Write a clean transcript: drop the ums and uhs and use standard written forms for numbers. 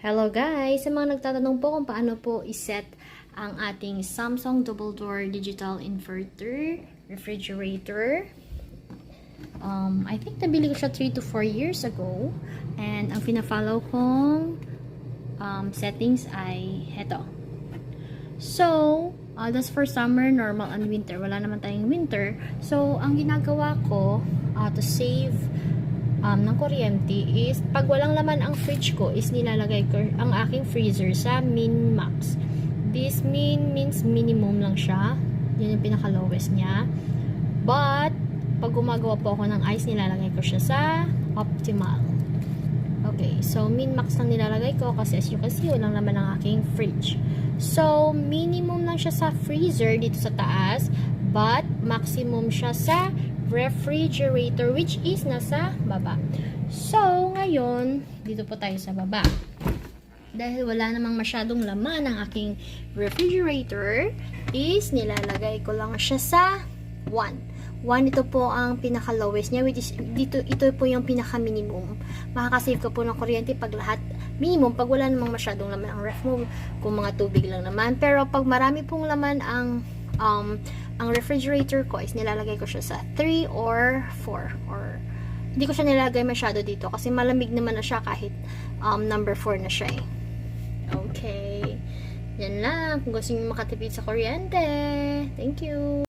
Hello guys! Sa mga nagtatanong po kung paano po iset ang ating Samsung Double Door Digital Inverter Refrigerator. I think nabili ko siya 3 to 4 years ago. And ang pina-follow kong settings ay heto. So, that's for summer, normal, and winter. Wala naman tayong winter. So, ang ginagawa ko to save ng kuryente is, pag walang laman ang fridge ko, is nilalagay ko ang aking freezer sa min max. This min means minimum lang siya. Yun yung pinaka lowest niya. But, pag gumagawa po ako ng ice, nilalagay ko siya sa optimal. Okay, so min max lang nilalagay ko kasi as you can see, walang laman ang aking fridge. So, minimum lang siya sa freezer dito sa taas, but maximum siya sa refrigerator, which is nasa baba. So, ngayon, dito po tayo sa baba. Dahil wala namang masyadong laman ang aking refrigerator, is nilalagay ko lang siya sa 1. 1, ito po ang pinaka-lowest niya, which is, ito po yung pinaka-minimum. Makakasave ka po ng kuryente pag lahat minimum, pag wala namang masyadong laman ang ref mo, kung mga tubig lang naman. Pero pag marami pong laman ang refrigerator ko, is nilalagay ko siya sa 3 or 4, or hindi ko siya nilalagay masyado dito kasi malamig naman na siya kahit number 4 na siya eh. Okay, yan lang kung gusto niyo makatipid sa kuryente. Thank you.